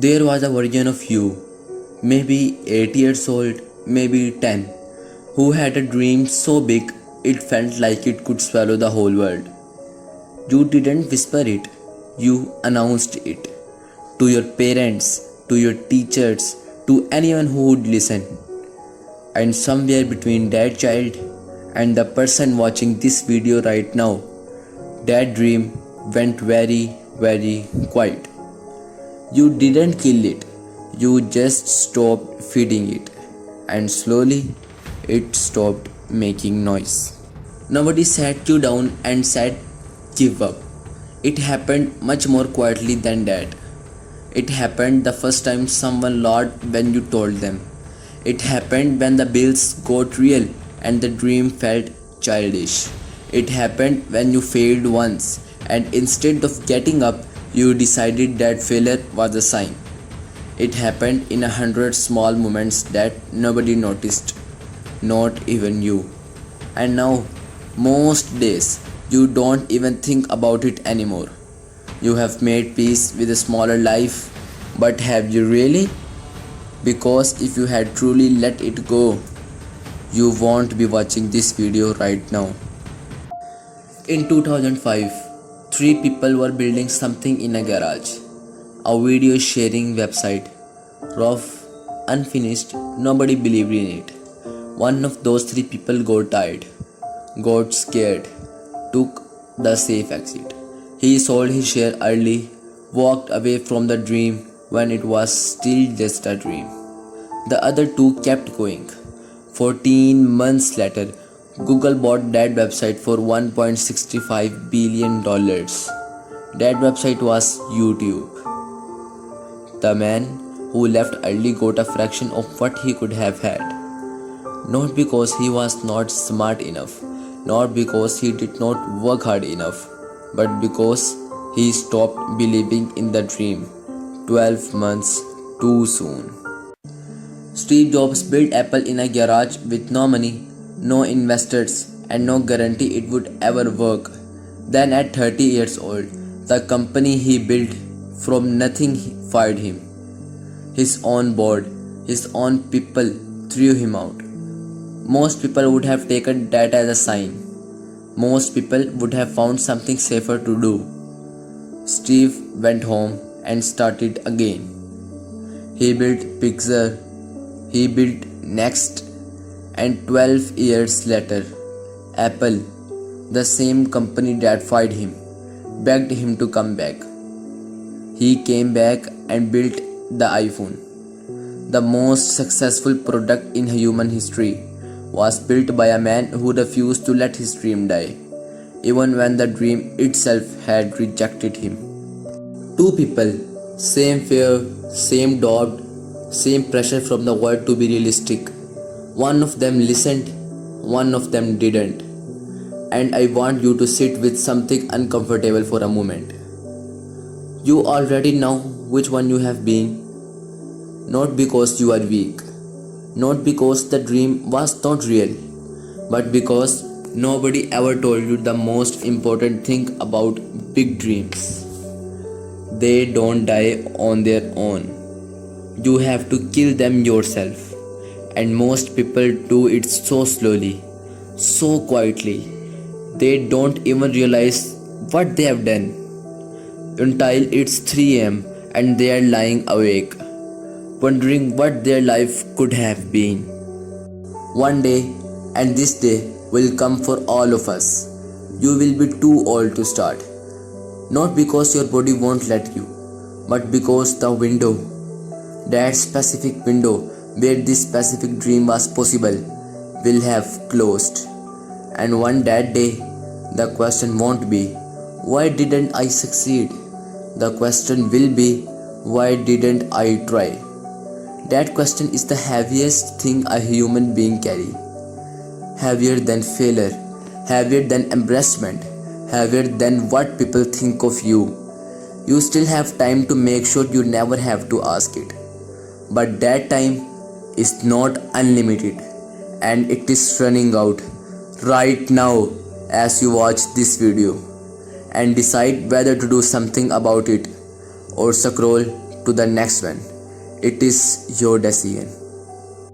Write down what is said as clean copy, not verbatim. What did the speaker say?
There was a version of you, maybe 8 years old, maybe 10, who had a dream so big it felt like it could swallow the whole world. You didn't whisper it, you announced it to your parents, to your teachers, to anyone who would listen. And somewhere between that child and the person watching this video right now, that dream went very, very quiet. You didn't kill it, you just stopped feeding it, and slowly it stopped making noise. Nobody sat you down and said, "Give up." It happened much more quietly than that. It happened the first time someone laughed when you told them. It happened when the bills got real and the dream felt childish. It happened when you failed once and instead of getting up, you decided that failure was a sign. It happened in 100 small moments that nobody noticed, not even you. And now, most days, you don't even think about it anymore. You have made peace with a smaller life, but have you really? Because if you had truly let it go, you won't be watching this video right now. In 2005, three people were building something in a garage. A video sharing website. Rough, unfinished, nobody believed in it. One of those three people got tired, got scared, took the safe exit. He sold his share early, walked away from the dream when it was still just a dream. The other two kept going. 14 months later, Google bought that website for $1.65 billion. That website was YouTube. The man who left early got a fraction of what he could have had. Not because he was not smart enough, not because he did not work hard enough, but because he stopped believing in the dream 12 months too soon. Steve Jobs built Apple in a garage with no money, no investors, and no guarantee it would ever work. Then at 30 years old, the company he built from nothing fired him. His own board, his own people threw him out. Most people would have taken that as a sign. Most people would have found something safer to do. Steve went home and started again. He built Pixar, he built Next, and 12 years later, Apple, the same company that fired him, begged him to come back. He came back and built the iPhone. The most successful product in human history was built by a man who refused to let his dream die, even when the dream itself had rejected him. Two people, same fear, same doubt, same pressure from the world to be realistic. One of them listened, one of them didn't. And I want you to sit with something uncomfortable for a moment. You already know which one you have been. Not because you are weak, not because the dream was not real, but because nobody ever told you the most important thing about big dreams. They don't die on their own. You have to kill them yourself. And most people do it so slowly, so quietly. They don't even realize what they have done until it's 3 am and they are lying awake, wondering what their life could have been. One day, and this day will come for all of us, you will be too old to start. Not because your body won't let you, but because the window, that specific window where this specific dream was possible, will have closed. And one that day, the question won't be, why didn't I succeed? The question will be, why didn't I try? That question is the heaviest thing a human being carry. Heavier than failure, heavier than embarrassment, heavier than what people think of you. You still have time to make sure you never have to ask it. But that time is not unlimited, and it is running out right now as you watch this video and decide whether to do something about it or scroll to the next one. It is your decision.